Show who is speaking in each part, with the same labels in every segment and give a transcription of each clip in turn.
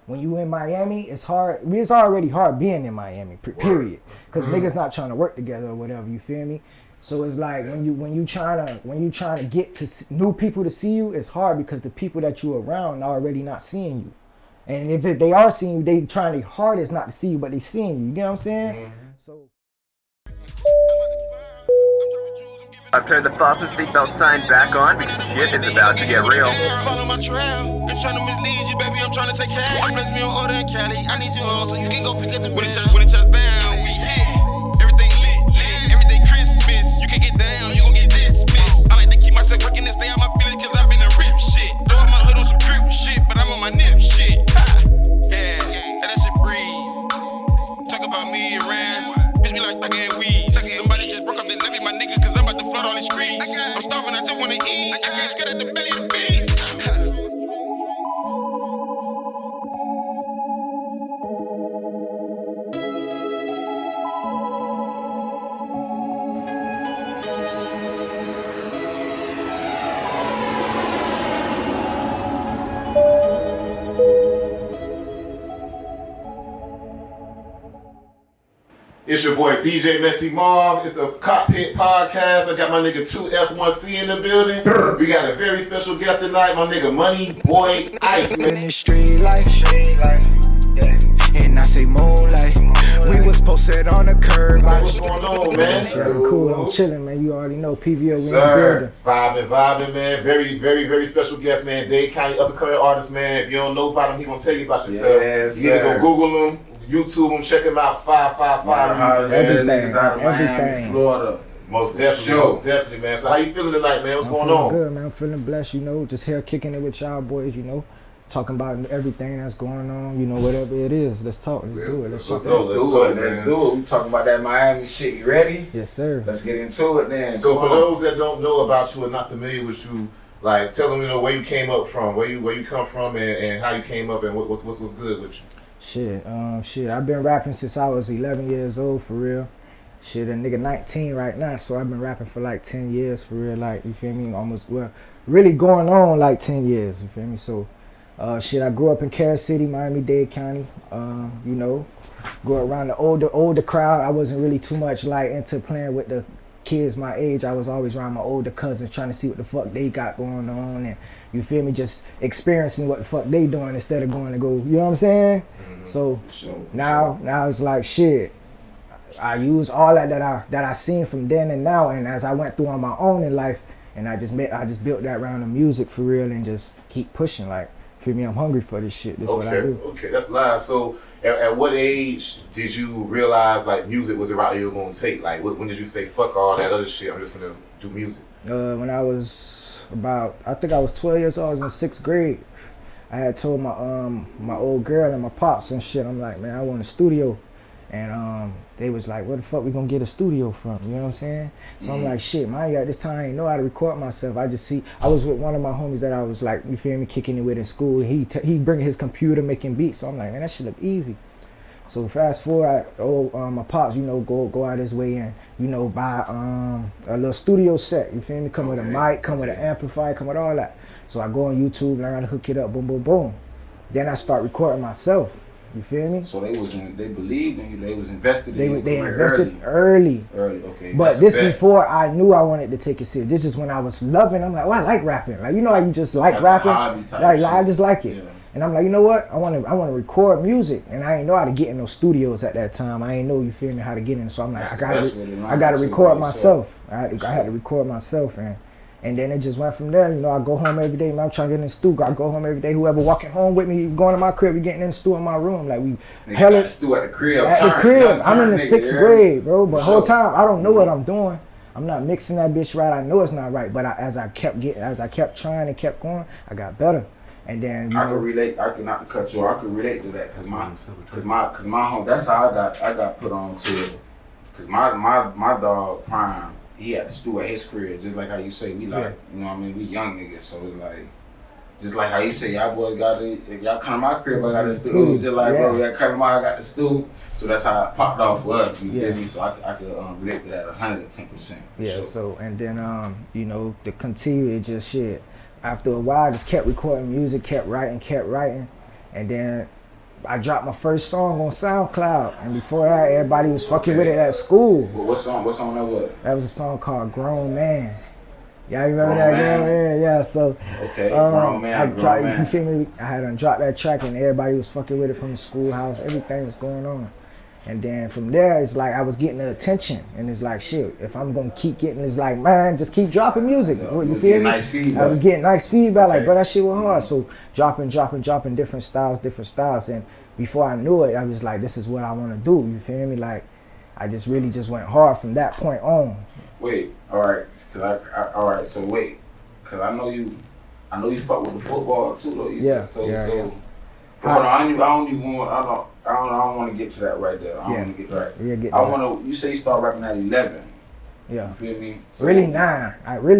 Speaker 1: when you in Miami, it's hard. It's already hard being in Miami, period. Because niggas not trying to work together or whatever. You feel me? So it's like when you trying to get to new people to see you, it's hard because the people that you around are already not seeing you. And if they are seeing you, they trying their hardest not to see you, but they seeing you. You get what I'm saying? So.
Speaker 2: I've turned the fasten seatbelt sign back on because shit is about to get real.
Speaker 3: Follow my trail. Ain't trying to mislead you, baby. I'm trying to take care. Place me on order in Cali. I need you home so you can go pick up the when it touch down, we hit. Everything lit. Everything Christmas. You can get down, you gon' get dismissed. I like to keep myself working and stay out my feelings cause I've been a rip shit. Throw my hood on some crip shit, but I'm on my nip shit. Yeah, let that shit breathe. Talk about me and Rans. Bitch be like thuggin' weed. Somebody just broke up the levy, my nigga, cause I'm about to flood all these screens. I'm starving, I just wanna eat. I can't scratch at the belly of the beast.
Speaker 4: It's your boy DJ Messy Marv. It's the Cockpit podcast. I got my nigga 2F1C in the building. We got a very special guest tonight, my nigga Money Boy Iceman.
Speaker 5: In the street life, and I say moonlight. We was posted on the curb.
Speaker 4: What's going on, man?
Speaker 1: Cool, I'm chilling, man. You already know PVO, we in the building.
Speaker 4: Vibing, man. Very, very, very special guest, man. Dade County up-and-coming artist, man. If you don't know about him, he gonna tell you about yourself.
Speaker 6: Yes,
Speaker 4: you need to go Google him, YouTube him, check him out. 555
Speaker 1: Everything,
Speaker 6: niggas out of Miami,
Speaker 1: everything.
Speaker 6: Florida.
Speaker 4: Most definitely, man. So how you feeling tonight, man? What's going on?
Speaker 1: Good, man. I'm feeling blessed, you know. Just here kicking it with y'all boys, you know. Talking about everything that's going on, you know, whatever it is. Let's talk. Let's do it. Let's do
Speaker 6: it. We talking about that Miami shit. You ready?
Speaker 1: Yes, sir.
Speaker 6: Let's get into it then.
Speaker 4: So for those that don't know about you or not familiar with you, like tell them, you know, where you came up from, where you come from, and how you came up, and what's good with you.
Speaker 1: Shit. I've been rapping since I was 11 years old, for real. Shit, a nigga 19 right now, so I've been rapping for like 10 years, for real. Like, you feel me? Really going on like 10 years, you feel me? So, I grew up in Carroll City, Miami-Dade County. You know, grew around the older crowd. I wasn't really too much like into playing with the kids my age. I was always around my older cousins trying to see what the fuck they got going on, and you feel me, just experiencing what the fuck they doing instead of going to go, you know what I'm saying? So now it's like shit. I use all that I seen from then and now, and as I went through on my own in life, and I just built that around the music for real, and just keep pushing. Like, feel me, I'm hungry for this shit. This is what I do.
Speaker 4: Okay, that's live. So at what age did you realize like music was the route you were gonna take? Like when did you say fuck all that other shit, I'm just gonna do music?
Speaker 1: When I was I think I was 12 years old. I was in 6th grade. I had told my old girl and my pops and shit, I'm like, man, I want a studio. And they was like, where the fuck we gonna get a studio from? You know what I'm saying? So I'm like, shit, man, at this time I didn't know how to record myself. I was with one of my homies that I was like, you feel me, kicking it with in school. He bring his computer making beats. So I'm like, man, that shit look easy. So fast forward, my pops, you know, go out his way and, you know, buy a little studio set. You feel me? Come with a mic, come with an amplifier, come with all that. So I go on YouTube, learn how to hook it up, boom, boom, boom. Then I start recording myself. You feel me?
Speaker 6: So they believed in you. They was invested in you.
Speaker 1: They invested early.
Speaker 6: Okay.
Speaker 1: But this before I knew I wanted to take it serious. This is when I was loving. I'm like, oh, I like rapping. Like, you know how you just like rapping. Like I just like it. Yeah. And I'm like, you know what? I want to record music, and I didn't know how to get in those studios at that time. I didn't know, you feel me, how to get in. So I'm like, I got to record myself. I had to record myself, and then it just went from there. You know, I go home every day, man. I'm trying to get in the studio. I go home every day. Whoever walking home with me, going to my crib, we getting in the studio in my room. Like
Speaker 6: hella the studio at the crib.
Speaker 1: I'm in the 6th grade, bro. But the whole time I don't know what I'm doing. I'm not mixing that bitch right. I know it's not right. But as I kept trying and kept going, I got better. And then
Speaker 6: I can relate. I can not cut you off. I can relate to that because my home. That's how I got put on to it. Cause my dog Prime, he had to do at his crib, just like how you say we like, you know what I mean, we young niggas, so it's like, just like how you say y'all boys got it, if y'all come to my crib, I got the stool, just like bro, y'all come to my, I got the stool, so that's how it popped off for us, you feel me, so I could relate to that 110%.
Speaker 1: Yeah,
Speaker 6: sure.
Speaker 1: So, and then, you know, to continue, it just shit, after a while, I just kept recording music, kept writing, and then I dropped my first song on SoundCloud, and before that, everybody was fucking with it at school.
Speaker 6: What song that was?
Speaker 1: That was a song called Grown Man. Y'all remember
Speaker 6: Grown
Speaker 1: that?
Speaker 6: Man?
Speaker 1: Yeah. So,
Speaker 6: Okay, Grown Man, Grown Man.
Speaker 1: You feel me? I had dropped that track, and everybody was fucking with it from the schoolhouse. Everything was going on. And then from there, it's like I was getting the attention, and it's like shit. If I'm gonna keep getting, it's like man, just keep dropping music. You feel me?
Speaker 6: Nice feedback.
Speaker 1: I was getting nice feedback, like bro, that shit was hard. So dropping different styles, and before I knew it, I was like, this is what I want to do. You feel me? Like I just really just went hard from that point on.
Speaker 6: Wait, all right, all right. So wait, cause I know you fuck with the football too, though.
Speaker 1: Yeah.
Speaker 6: Hold on, I don't want to get to that right there. I don't want to get that.
Speaker 1: Yeah, get
Speaker 6: I
Speaker 1: that.
Speaker 6: want to. You say you start rapping at 11.
Speaker 1: Yeah.
Speaker 6: You feel me? So,
Speaker 1: Really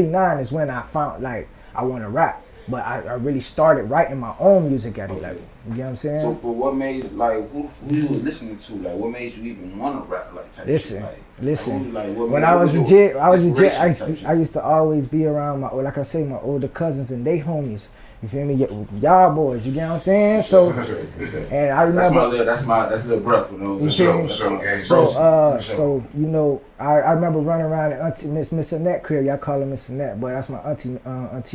Speaker 1: 9 is when I found like I want to rap, but I really started writing my own music at 11. You know what I'm saying?
Speaker 6: So, but what made like who you were listening to? Like, what made you even want to rap like type
Speaker 1: Listen,
Speaker 6: shit?
Speaker 1: listen.
Speaker 6: Like,
Speaker 1: When I was legit,
Speaker 6: inspiration
Speaker 1: I used to always be around my, like I say, my older cousins and they homies. You feel me? Y'all boys, you get what I'm saying? So, and I remember
Speaker 6: that's little brother, you know.
Speaker 1: You feel me? So you know, I remember running around at Auntie Miss Annette crib. Y'all call her Miss Annette, but that's my Auntie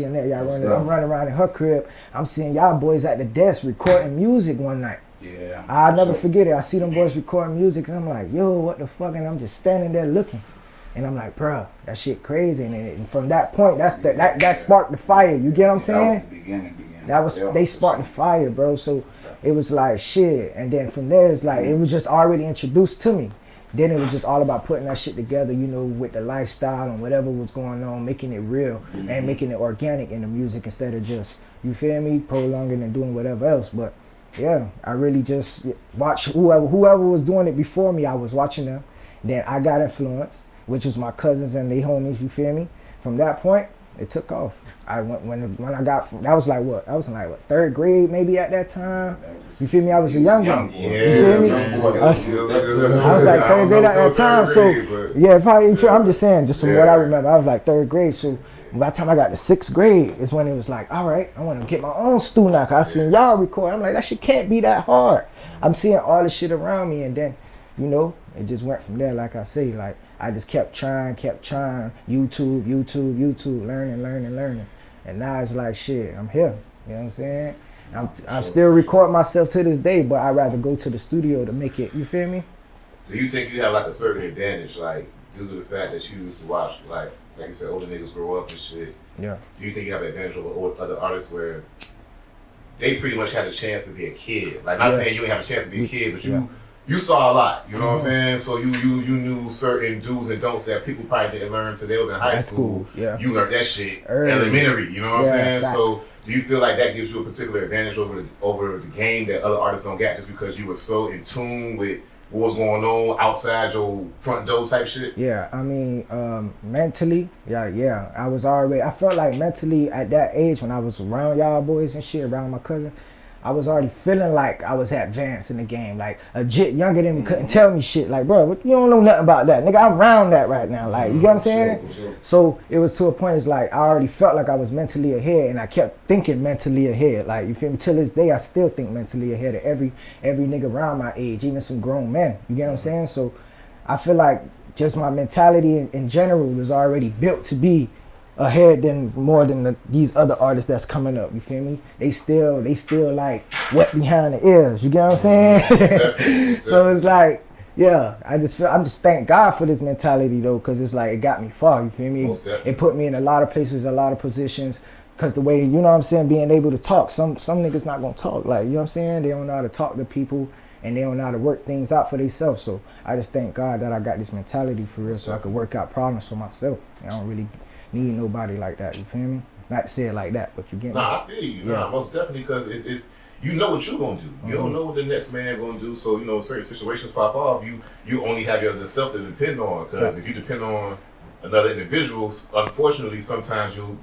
Speaker 1: Annette. I'm running around in her crib. I'm seeing y'all boys at the desk recording music one night.
Speaker 6: Yeah.
Speaker 1: I'll never forget it. I see them boys recording music, and I'm like, yo, what the fuck? And I'm just standing there looking. And I'm like, bro, that shit crazy. And from that point, that sparked the fire. You get what I'm saying?
Speaker 6: That was the beginning.
Speaker 1: That was they sparked the fire, bro. So it was like shit. And then from there, it's like it was just already introduced to me. Then it was just all about putting that shit together, you know, with the lifestyle and whatever was going on, making it real and making it organic in the music instead of just, you feel me, prolonging and doing whatever else. But yeah, I really just watched whoever was doing it before me. I was watching them. Then I got influenced, which was my cousins and they homies, you feel me? From that point, it took off. I went when I got that was like what? I was in like what, 3rd grade maybe at that time. You feel me? I was a young one.
Speaker 4: Yeah,
Speaker 1: you feel me? I was like 3rd grade at that time. So yeah, probably. I'm just saying, just from what I remember, I was like 3rd grade. So by the time I got to 6th grade is when it was like, all right, I want to get my own stool now. Cause I seen y'all record. I'm like, that shit can't be that hard. I'm seeing all the shit around me, and then, you know, it just went from there. Like I say, like I just kept trying. YouTube, learning. And now it's like, shit, I'm here. You know what I'm saying? I'm still recording myself to this day, but I'd rather go to the studio to make it, you feel me?
Speaker 4: Do you think you have like a certain advantage, like due to the fact that you used to watch, like you said, older niggas grow up and shit?
Speaker 1: Yeah.
Speaker 4: Do you think you have an advantage over other artists where they pretty much had a chance to be a kid? Like, not saying you ain't have a chance to be a kid, but you saw a lot, you know what I'm saying? So you knew certain do's and don'ts that people probably didn't learn until they was in high school.
Speaker 1: Yeah.
Speaker 4: You learned that shit
Speaker 1: Early.
Speaker 4: elementary, you know what I'm saying?
Speaker 1: Facts.
Speaker 4: So do you feel like that gives you a particular advantage over the game that other artists don't get, just because you were so in tune with what was going on outside your front door type shit?
Speaker 1: Yeah, I mean, mentally, yeah. I felt like mentally at that age when I was around y'all boys and shit, around my cousins, I was already feeling like I was advanced in the game. Like a jit younger than me couldn't tell me shit. Like, bro, you don't know nothing about that. Nigga, I'm around that right now. Like, you get what I'm saying?
Speaker 6: Sure.
Speaker 1: So it was to a point, it's like I already felt like I was mentally ahead, and I kept thinking mentally ahead. Like, you feel me? Till this day, I still think mentally ahead of every nigga around my age, even some grown men. You get what I'm saying? So I feel like just my mentality in general was already built to be ahead more than these other artists that's coming up. You feel me? They still like wet behind the ears. You get what I'm saying?
Speaker 4: Definitely.
Speaker 1: So it's like, yeah, I'm just thank God for this mentality though, cause it's like it got me far. You feel me?
Speaker 4: Most definitely.
Speaker 1: It put me in a lot of places, a lot of positions. Cause the way, you know what I'm saying, being able to talk. Some niggas not gonna talk. Like, you know what I'm saying? They don't know how to talk to people, and they don't know how to work things out for themselves. So I just thank God that I got this mentality for real, so I could work out problems for myself. I don't really need nobody like that. You feel me? Not to say it like that, but you get me.
Speaker 4: Nah, I feel you.
Speaker 1: Yeah.
Speaker 4: Nah, most definitely, because it's you know what you're gonna do. You don't know what the next man gonna do. So, you know, certain situations pop off. You only have yourself to depend on. Because if you depend on another individual, unfortunately, sometimes you'll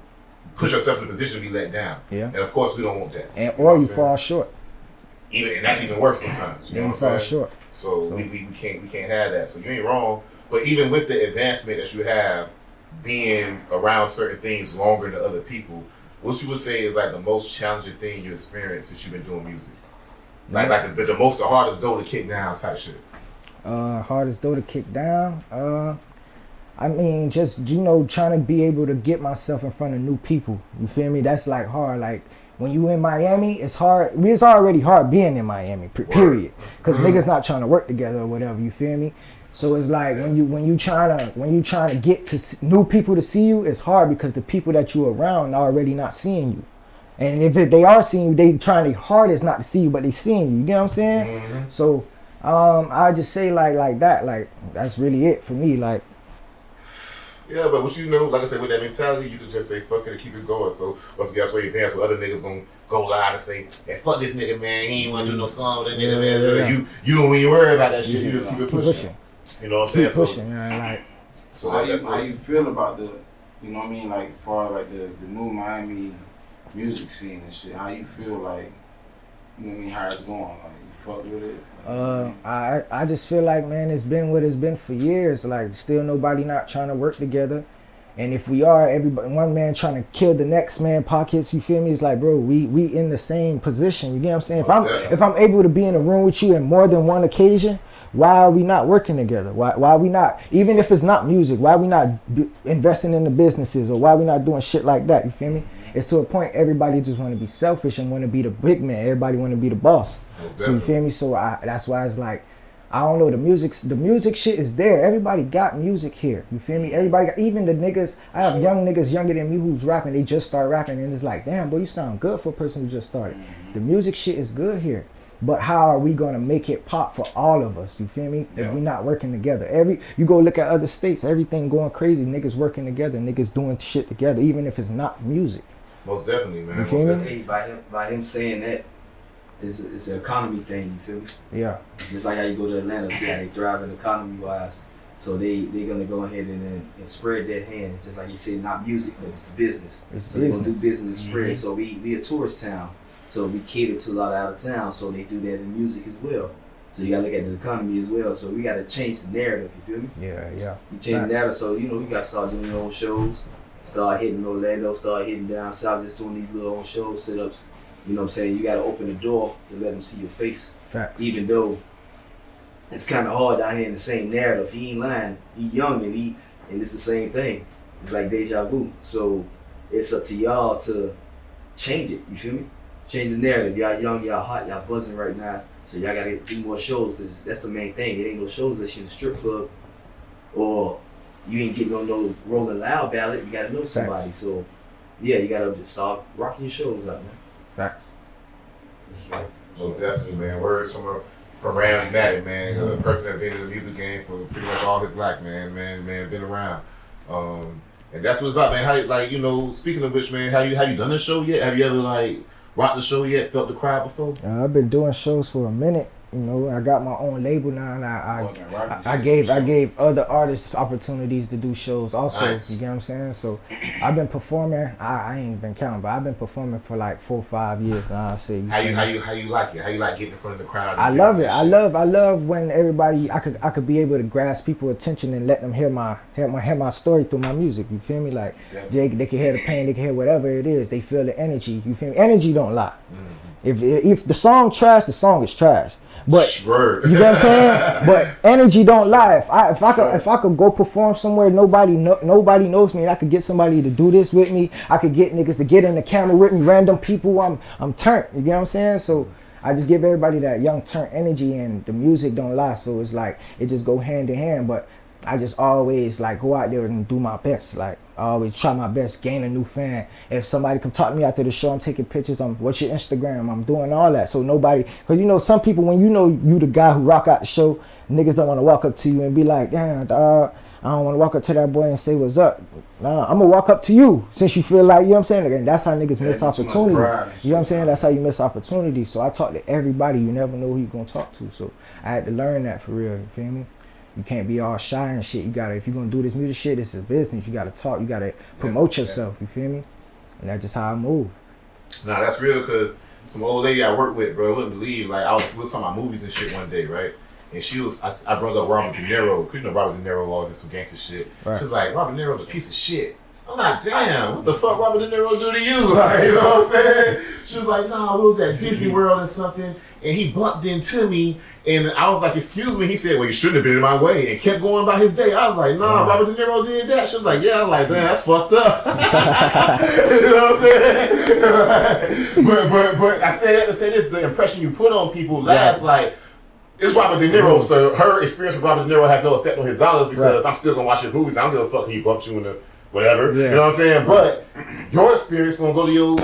Speaker 4: put yourself in a position to be let down.
Speaker 1: Yeah.
Speaker 4: And of course, we don't want that.
Speaker 1: And
Speaker 4: You know
Speaker 1: or
Speaker 4: what
Speaker 1: you
Speaker 4: I'm
Speaker 1: fall short.
Speaker 4: and that's even worse sometimes. You know
Speaker 1: Then you
Speaker 4: what I'm
Speaker 1: fall
Speaker 4: saying?
Speaker 1: short.
Speaker 4: So we can't have that. So you ain't wrong. But even with the advancement that you have, being around certain things longer than other people, what you would say is like the most challenging thing you experienced since you've been doing music? Like the hardest door to kick down type shit.
Speaker 1: Hardest door to kick down. I mean, just trying to be able to get myself in front of new people. You feel me? That's like hard. Like when you in Miami, it's hard. It's already hard being in Miami. Period. Because niggas not trying to work together or whatever. You feel me? So it's like when you trying to get to new people to see you, it's hard because the people that you around are already not seeing you. And if they are seeing you, they trying their hardest not to see you, but they seeing you. You get what I'm saying? Mm-hmm. So I just say like that. Like that's really it for me. Like.
Speaker 4: Yeah, but what you know, like I said, with that mentality, you can just say fuck it and keep it going. So once again, that's where you advance with other niggas gonna go loud and say, hey, fuck this nigga, man. He ain't wanna do no song with that nigga, man. You don't even worry about that shit. You just keep it pushing. You know what I'm saying?
Speaker 1: Keep pushing, man. Like.
Speaker 6: So how you feel about the, you know what I mean, like as far as like the new Miami music scene and shit? How you feel like, you know what I mean, how it's going? Like you fuck with it?
Speaker 1: I just feel like, man, it's been what it's been for years. Like still nobody not trying to work together. And if we are, everybody, one man trying to kill the next man pockets, you feel me? It's like, bro, we in the same position. You get what I'm saying? If I'm able to be in a room with you in more than one occasion, why are we not working together? Why are we not, even if it's not music, why are we not investing in the businesses, or why are we not doing shit like that? You feel me? It's to a point everybody just want to be selfish and want to be the big man. Everybody want to be the boss. So you feel me? So that's why it's like, I don't know, the music shit is there. Everybody got music here. You feel me? Everybody got, even the niggas, I have young niggas younger than me who's rapping, they just start rapping and it's like, damn, boy, you sound good for a person who just started. The music shit is good here. But how are we gonna make it pop for all of us? You feel me? If we're not working together. You go look at other states, everything going crazy, niggas working together, niggas doing shit together, even if it's not music.
Speaker 4: Most definitely, man.
Speaker 1: You feel me?
Speaker 7: Hey, by him saying that, it's an economy thing, you feel me?
Speaker 1: Yeah.
Speaker 7: Just like how you go to Atlanta, see how they thriving economy wise. So they're gonna go ahead and spread that hand. Just like you said, not music, but it's the business. So they're gonna do business spread. So we a tourist town. So we cater to a lot of out of town, so they do that in music as well. So you gotta look at the economy as well. So we gotta change the narrative, you feel me?
Speaker 1: Yeah.
Speaker 7: You change the narrative, so you gotta start doing your own shows, start hitting Orlando, start hitting down south, just doing these little own shows, sit-ups. You know what I'm saying? You gotta open the door to let them see your face.
Speaker 1: Fact.
Speaker 7: Even though it's kinda hard down here in the same narrative. He ain't lying, he young and it's the same thing. It's like deja vu. So it's up to y'all to change it, you feel me? Change the narrative. Y'all young, y'all hot, y'all buzzing right now. So y'all gotta do more shows, because that's the main thing. It ain't no shows unless you're in a strip club or you ain't getting on no Rolling Loud ballot. You gotta know somebody. Facts. So yeah, you gotta just start rocking your shows out, man.
Speaker 1: Facts.
Speaker 4: Most definitely, man. Words from Rams Natty, man. A person that been in the music game for pretty much all his life, man, been around. And that's what it's about, man. How, speaking of which, man, have you done a show yet? Have you ever rocked the show yet? Felt the crowd before?
Speaker 1: I've been doing shows for a minute. I got my own label now, and I gave other artists opportunities to do shows also. Nice. You get what I'm saying? So I've been performing. I ain't been counting, but I've been performing for like 4 or 5 years now. I say.
Speaker 4: How you like it? How you like getting in front of the crowd?
Speaker 1: I love it. I love when everybody. I could be able to grasp people's attention and let them hear my story through my music. You feel me? Like they can hear the pain, they can hear whatever it is. They feel the energy. You feel me? Energy don't lie. Mm-hmm. If the song trash, the song is trash. But you know what I'm saying? But energy don't lie. If I could go perform somewhere nobody knows me, and I could get somebody to do this with me, I could get niggas to get in the camera with me, random people, I'm turned. You know what I'm saying? So I just give everybody that young turn energy, and the music don't lie. So it's like it just go hand in hand. But I just always go out there and do my best. I always try my best, gain a new fan. If somebody come talk to me after the show, I'm taking pictures. What's your Instagram? I'm doing all that. So nobody, because some people, when you the guy who rock out the show, niggas don't want to walk up to you and be like, damn, dog, I don't want to walk up to that boy and say what's up. Nah, I'm going to walk up to you since you feel like, you know what I'm saying? And that's how niggas miss opportunity. You know what I'm saying? That's how you miss opportunity. So I talk to everybody. You never know who you're going to talk to. So I had to learn that for real. You feel me? You can't be all shy and shit. You gotta, if you're gonna do this music shit, this is business. You gotta talk. You gotta promote yourself. You feel me? And that's just how I move.
Speaker 4: Nah, that's real. Cause some old lady I work with, bro, wouldn't believe. We was talking about movies and shit one day, right? And I brought up Robert De Niro. Cause Robert De Niro all did some gangster shit. Right. She was like, Robert De Niro's a piece of shit. I'm like, damn, what the fuck Robert De Niro do to you? Like, you know what I'm saying? She was like, nah, we was at Disney World or something, and he bumped into me, and I was like, excuse me. He said, well, you shouldn't have been in my way, and kept going about his day. I was like, nah, Robert De Niro did that. She was like, yeah. I'm like, damn, that's fucked up. You know what I'm saying? but I say that to say this: the impression you put on people lasts like. It's Robert De Niro, so her experience with Robert De Niro has no effect on his dollars because I'm still gonna watch his movies. I don't give a fuck if he bumps you in the whatever. Yeah. You know what I'm saying? But your experience gonna go to your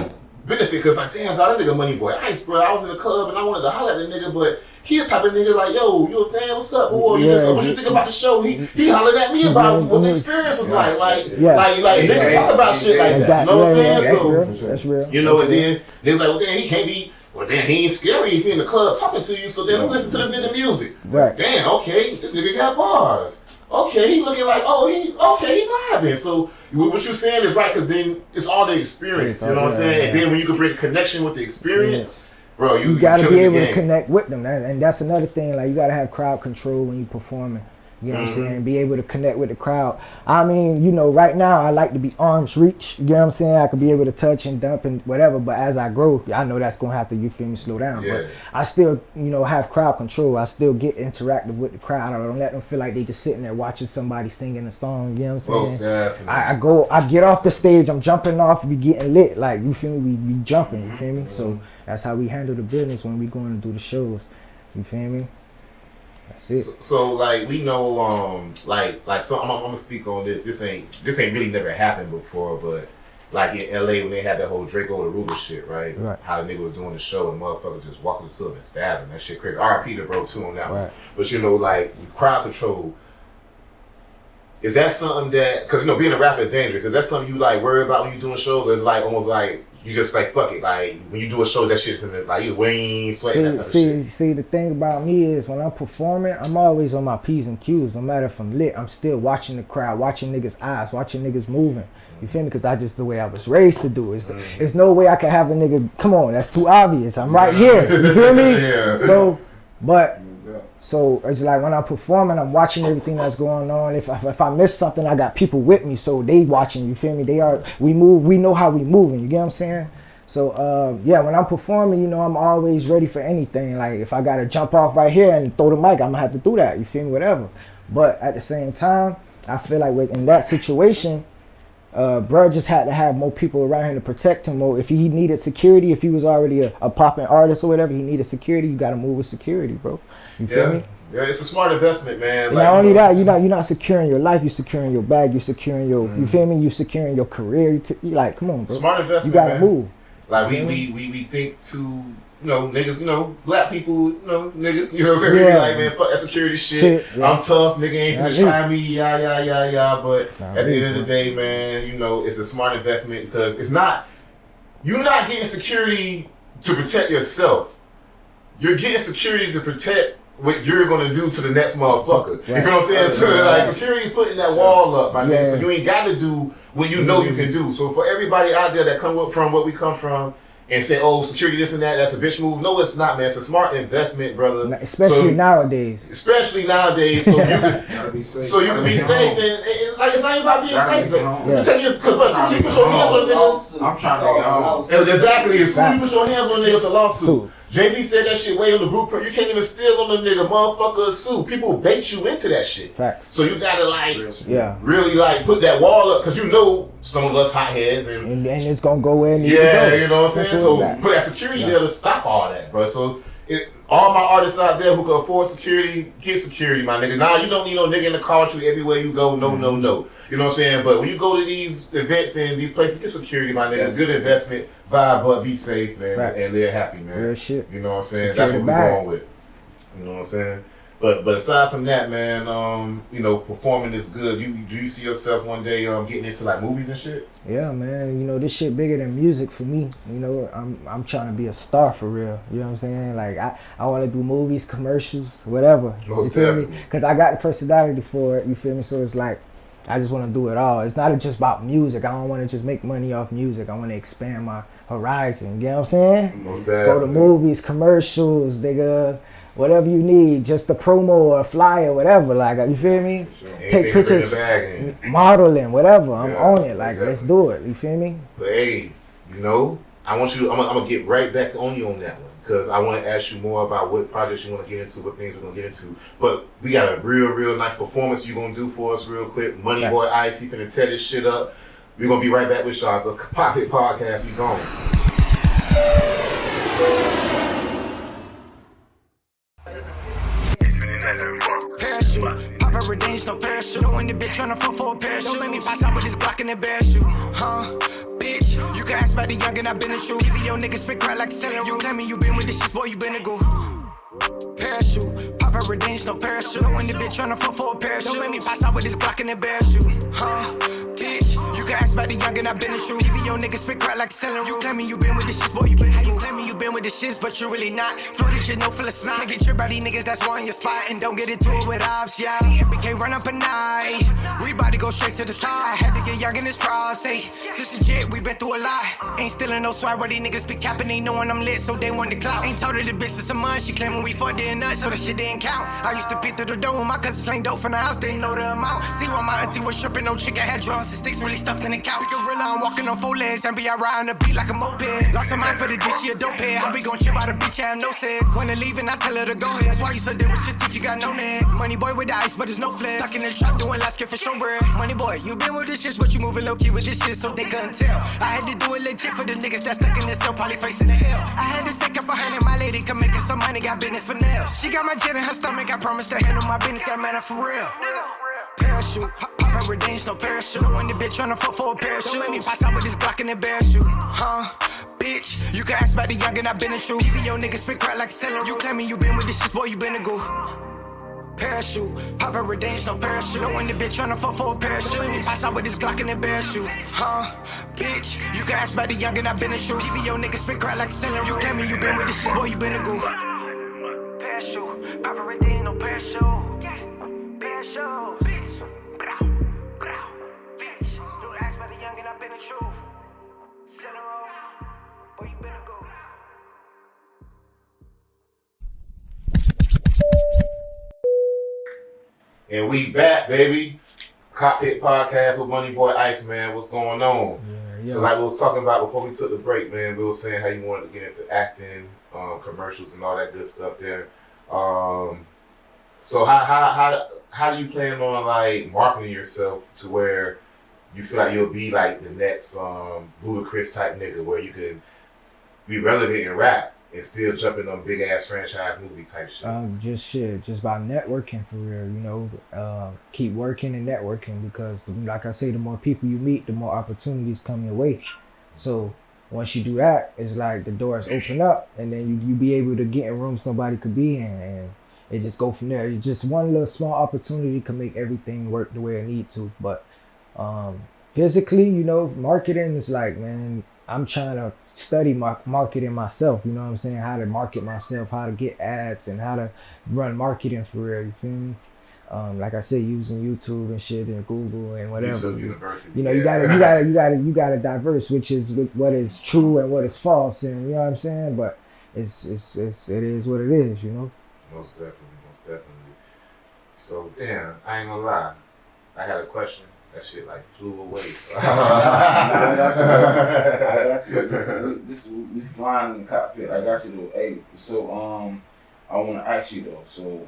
Speaker 4: benefit because like, damn, dog, that nigga money boy. I was in the club and I wanted to holler at that nigga, but he a type of nigga like, yo, you a fan? What's up? Boy, what you think about the show? He hollered at me about what the experience was like. Like niggas talk about shit like that. You know what I'm saying? So
Speaker 1: that's real.
Speaker 4: You know, and then niggas like, well, then he can't be. Well, then he ain't scary if he in the club talking to you, so then listen to this nigga music.
Speaker 1: Right.
Speaker 4: Damn, okay, this nigga got bars. Okay, he looking like, he vibing. So what you saying is right, because then it's all the experience, you know what I'm saying? And then when you can bring a connection with the experience, bro, you
Speaker 1: gotta be able to connect with them. And that's another thing, like you gotta have crowd control when you performing. You know what I'm saying? Be able to connect with the crowd. I mean, you know, right now I like to be arm's reach. You know what I'm saying? I could be able to touch and dump and whatever. But as I grow, I know that's gonna have to, you feel me, slow down.
Speaker 4: Yeah.
Speaker 1: But I still, you know, have crowd control. I still get interactive with the crowd. I don't let them feel like they just sitting there watching somebody singing a song. You know what I'm saying?
Speaker 4: Most definitely.
Speaker 1: I get off the stage. I'm jumping off. We getting lit. Like you feel me? We jumping. You feel me? So that's how we handle the business when we going to do the shows. You feel me? That's it.
Speaker 4: So like we know, so I'm gonna speak on this. This ain't really never happened before, but like in LA when they had that whole Draco the Ruler shit, right? How the nigga was doing the show and the motherfucker just walking to him and stabbing. That shit crazy. R.I.P. to bro too on that one. But you know, like crowd control. Is that something that, because you know, being a rapper is dangerous. Is that something you like worry about when you doing shows? Or it's like almost like you just like fuck it. Like when you do a show, that shit's in it. Like you ain't sweating that type of shit.
Speaker 1: See, the thing about me is when I'm performing, I'm always on my P's and Q's. No matter if I'm lit, I'm still watching the crowd, watching niggas' eyes, watching niggas moving. You feel me? Because that's just the way I was raised to do. It's no way I can have a nigga. Come on, that's too obvious. I'm right here. You feel me?
Speaker 4: Yeah.
Speaker 1: So it's like when I'm performing, I'm watching everything that's going on. If I miss something, I got people with me, so they watching. You feel me? We move. We know how we moving. You get what I'm saying? So when I'm performing, you know, I'm always ready for anything. Like if I gotta jump off right here and throw the mic, I'm gonna have to do that. You feel me? Whatever. But at the same time, I feel like in that situation, bro just had to have more people around him to protect him more. If he needed security, if he was already a popping artist or whatever, he needed security, you gotta move with security, bro. You feel me?
Speaker 4: Yeah, it's a smart investment, man.
Speaker 1: And not only that, you're not securing your life, you're securing your bag, you're securing your, you feel me? You're securing your career. You like, come on, bro.
Speaker 4: Smart investment,
Speaker 1: you gotta
Speaker 4: man.
Speaker 1: move.
Speaker 4: Like we think to, you know, niggas, you know, black people, you know, niggas, you know what I'm saying? We be like, man, fuck that security shit. I'm tough, nigga ain't finna try me, yeah. But at the end of the day, man, you know, it's a smart investment because you're not getting security to protect yourself. You're getting security to protect what you're gonna do to the next motherfucker. Right. You feel what I'm saying? So like security is putting that wall up, my nigga. So you ain't got to do what you know you can do. So for everybody out there that come up from what we come from and say, oh, security this and that, that's a bitch move. No, it's not, man. It's a smart investment, brother.
Speaker 1: Especially nowadays.
Speaker 4: Especially nowadays, so you can be safe. So you can be safe, and like it's not even about being safe. You tell you, because you put your hands on niggas.
Speaker 6: I'm trying to get home.
Speaker 4: Exactly. As soon as you put your hands on niggas, it's a lawsuit. Jay-Z said that shit way on the blueprint. You can't even steal on the nigga, motherfucker, sue. People bait you into that shit.
Speaker 1: Facts.
Speaker 4: So you gotta really like put that wall up, cause you know some of us hotheads and
Speaker 1: it's gonna go where it needs
Speaker 4: to go.
Speaker 1: You
Speaker 4: know what I'm saying? So put that security there to stop all that, bro. So all my artists out there who can afford security, get security, my nigga. Nah, you don't need no nigga in the car with you everywhere you go. No. You know what I'm saying? But when you go to these events and these places, get security, my nigga. Good investment, vibe, but be safe, man, and live happy, man.
Speaker 1: Real shit.
Speaker 4: You know what I'm saying? That's what we're going with. You know what I'm saying? But aside from that, man, you know, performing is good. Do you see yourself one day getting into like movies and shit?
Speaker 1: Yeah, man. You know, this shit bigger than music for me. You know, I'm trying to be a star for real. You know what I'm saying? Like I want to do movies, commercials, whatever.
Speaker 4: Most
Speaker 1: you feel
Speaker 4: definitely.
Speaker 1: me? Because I got the personality for it. You feel me? So it's like I just want to do it all. It's not just about music. I don't want to just make money off music. I want to expand my horizon. You know what I'm saying?
Speaker 4: Most definitely.
Speaker 1: Go to movies, commercials, nigga. whatever you need, just a promo or a flyer, whatever. Like, you feel me? Take pictures, modeling, whatever. I'm on it. Like, let's do it. You feel me?
Speaker 4: But hey, you know, I want you. I'm gonna get right back on you on that one because I want to ask you more about what projects you want to get into, what things we're gonna get into. But we got a real nice performance you gonna do for us real quick. Money Boy Ice, he finna tear this shit up. We're gonna be right back with y'all. So Cockpit Podcast, we gone.
Speaker 5: Parachute, pop a redeems, no parachute. No in the bitch tryna fuck for a parachute. Don't make me pass out with this Glock in the bear shoe. Huh? Bitch, you can ask about the young and I been a true. Even your niggas spit crack like a selling. You tell me you been with this shit, boy, you been a go. Parachute, pop a redeems, no parachute. No in the bitch tryna fuck for a parachute. Don't make me pass out with this Glock in the bear shoe. Huh? Bitch, you can ask about the young and I been a true. Even your niggas spit crack like a selling. You tell me you been with this shit, boy, you been a go. You claim me you been with the shits, but you really not. Floated shit, no full of snot. Can't get tripped by these niggas that's wanting your spot. And don't get into it with ops, yeah. See, MBK run up a night. We about to go straight to the top. I had to get young in this props. Hey, this legit, we been through a lot. Ain't stealing no swag, but these niggas be capping. They knowing I'm lit, so they want the clout. Ain't told her the bitch it's a month. She claiming we fucked in nuts, so the shit didn't count. I used to peek through the door when my cousins slang dope from the house, didn't know the amount. See why my auntie was tripping, no chicken had drums and sticks really stuffed in the couch. We gorilla, I'm walking on 4 legs, and be I riding the beat like a moped. Lost her mind for the dish, she a dope head. Hope we gon' chip out a bitch, I have no sex. When they leaving, I tell her to go ahead. That's why you said that with your teeth, you got no neck. Money boy with the ice, but there's no flex. Stuck in the trap doing last skip for showbread. Money boy, you been with this shit, but you moving low key with this shit, so they couldn't tell. I had to do it legit for the niggas that stuck in this cell, probably facing the hell. I had to stick up behind it, my lady come making some money, got business for nails. She got my jet in her stomach, I promise to handle my business, got matter for real. Parachute, pop a redeems, no parachute. No in the bitch tryna fuck for a parachute. Let me pass out with this Glock in the bear shoe. Huh? Bitch, you can ask about the young and I been a true. Even your niggas spit crack like a selling. You claim me you been with this shit, boy, you been a go. Parachute, pop a redeems, no parachute. No in the bitch tryna fuck for a parachute. Let me pass out with this Glock in the bear shoe. Huh? Bitch, you can ask about the young and I been a true. Even your niggas spit crack like a selling. You claim me you been with this shit, boy, you been a go. Parachute, pop a redeems, no parachute. Parachute.
Speaker 4: And we back, baby. Cockpit Podcast with Money Boy Ice, man. What's going on?
Speaker 1: Yeah.
Speaker 4: So like we was talking about before we took the break, man, we were saying how you wanted to get into acting, commercials and all that good stuff there. So how do you plan on like marketing yourself to where you feel like you'll be like the next Ludacris type nigga where you could be relevant in rap and still jump in on big ass franchise movie type shit?
Speaker 1: Just by networking for real, you know. Keep working and networking because, like I say, the more people you meet, the more opportunities come your way. So once you do that, it's like the doors open up, and then you be able to get in rooms nobody could be in, and it just go from there. Just one little small opportunity can make everything work the way it need to. But physically, you know, marketing is like, man, I'm trying to study marketing myself, you know what I'm saying? How to market myself, how to get ads, and how to run marketing for real, you feel me? Like I said, using YouTube and shit and Google and whatever.
Speaker 4: YouTube University.
Speaker 1: You know, you gotta diverse, which is what is true and what is false, and you know what I'm saying? But it is what it is, you know?
Speaker 4: Most definitely. So damn, I ain't gonna lie. I had a question. That shit like flew away.
Speaker 6: We flying in the cockpit. I got you though. Hey, so I want to ask you though. So,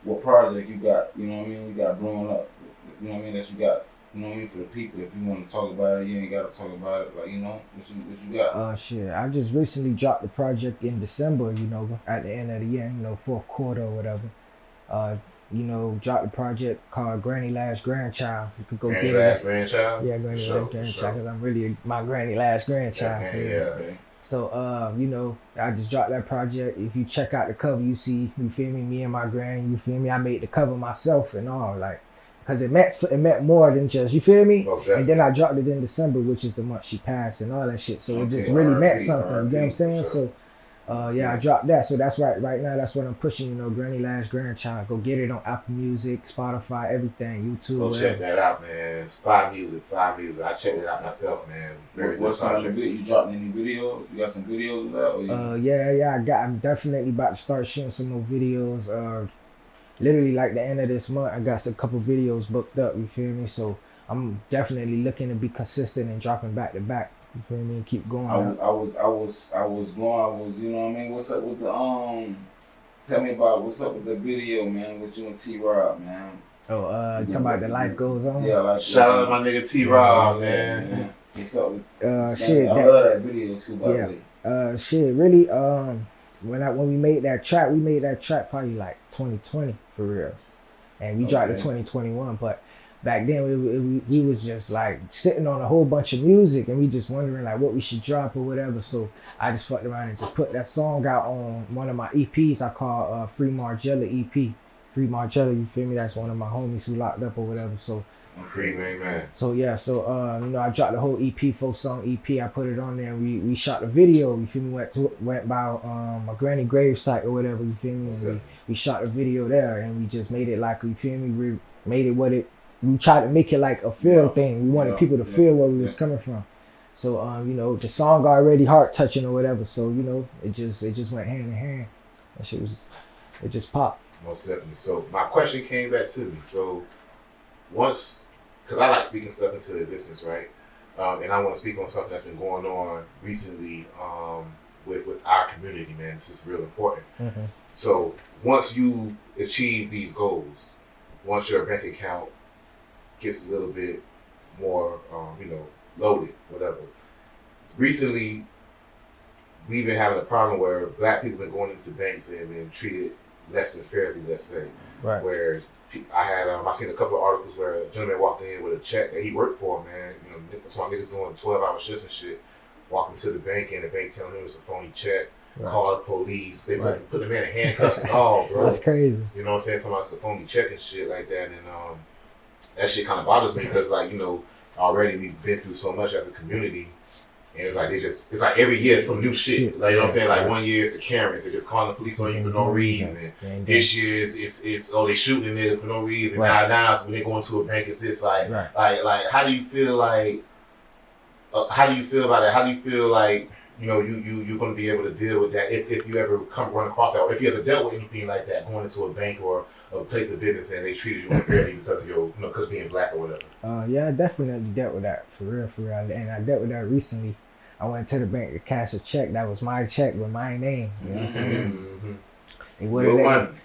Speaker 6: what project you got? You know what I mean? You got blowing up. You know what I mean? That you got. You know what I mean? For the people, if you want to talk about it, you ain't got to talk about it. Like, you know, what you got?
Speaker 1: Shit. I just recently dropped the project in December. You know, at the end of the year, you know, fourth quarter or whatever. You know, dropped a project called Granny Last Grandchild. You could go
Speaker 4: Granny
Speaker 1: get
Speaker 4: Last
Speaker 1: it.
Speaker 4: Grandchild?
Speaker 1: Yeah, Granny Last Grandchild, because I'm really my Granny Last Grandchild.
Speaker 4: Okay.
Speaker 1: So, you know, I just dropped that project. If you check out the cover, you see, you feel me and my granny, you feel me? I made the cover myself and all, like, because it meant more than just, you feel me? And then I dropped it in December, which is the month she passed and all that shit. So it just really meant something, you know what I'm saying? Sure. So, Yeah, I dropped that. So that's right now. That's what I'm pushing. You know, Granny Last Grandchild. Go get it on Apple Music, Spotify, everything, YouTube.
Speaker 4: Go
Speaker 1: whatever.
Speaker 4: check that out, man. It's Five Music. I checked it out myself, man. Very
Speaker 6: What's
Speaker 4: good
Speaker 6: on the
Speaker 4: project.
Speaker 6: video? You dropping any videos? You got some videos of that? Or you...
Speaker 1: I'm definitely about to start shooting some more videos. Literally like the end of this month, I got a couple videos booked up. You feel me? So I'm definitely looking to be consistent and dropping back to back. You feel me? Keep going.
Speaker 6: I was going. You know what I mean? What's up with the Tell me about what's up with the video, man. With you and T-Rob, man.
Speaker 1: you talking about the life goes on?
Speaker 6: Yeah, like
Speaker 4: Shout out to my nigga T-Rob, man.
Speaker 6: What's up?
Speaker 1: Shit.
Speaker 6: I love that video too, by the way.
Speaker 1: Shit. Really. When we made that track, probably like 2020 for real, and we dropped it 2021. But back then we was just like sitting on a whole bunch of music, and we just wondering like what we should drop or whatever. So I just fucked around and just put that song out on one of my EPs I call Free Margella EP. Free Margella, you feel me? That's one of my homies who locked up or whatever. So.
Speaker 4: Man.
Speaker 1: So yeah, I dropped the whole EP, 4-song EP. I put it on there. We shot the video. You feel me? Went by my granny grave site or whatever. You feel me? And we shot the video there, and we just made it like, you feel me? We made it we tried to make it like a feel thing. We wanted people to feel where we was coming from. So the song already heart touching or whatever. So it just went hand in hand. That shit it just popped.
Speaker 4: Most definitely. So my question came back to me. So once, because I like speaking stuff into existence, right? And I want to speak on something that's been going on recently with our community, man. This is real important.
Speaker 1: Mm-hmm.
Speaker 4: So once you achieve these goals, once your bank account gets a little bit more, loaded, whatever. Recently, we've been having a problem where black people have been going into banks and been treated less than fairly, let's say.
Speaker 1: Right.
Speaker 4: Where I seen a couple of articles where a gentleman walked in with a check that he worked for, man. Some niggas doing 12-hour shifts and shit, walking to the bank and the bank telling him it's a phony check.
Speaker 1: Right.
Speaker 4: Call the police. They put the man in handcuffs and all, bro.
Speaker 1: That's crazy.
Speaker 4: You know what I'm saying? Talking about it's a phony check and shit like that. And that shit kind of bothers me because, like, already we've been through so much as a community. And it's like it's like every year some new shit. Like, you know what I'm saying? Like, one year it's the Karens, they're just calling the police on you for no reason. This year it's they shooting in there for no reason.
Speaker 1: Right.
Speaker 4: Now when they go into a bank, it's like how do you feel like how do you feel about that? How do you feel like you're going to be able to deal with that if you ever run across that, or if you ever dealt with anything like that, going into a bank or a place of business and they treated you unfairly because of because being black or whatever?
Speaker 1: Yeah, I definitely dealt with that for real, and I dealt with that recently. I went to the bank to cash a check that was my check with my name. You know what I'm saying?
Speaker 4: Mm-hmm.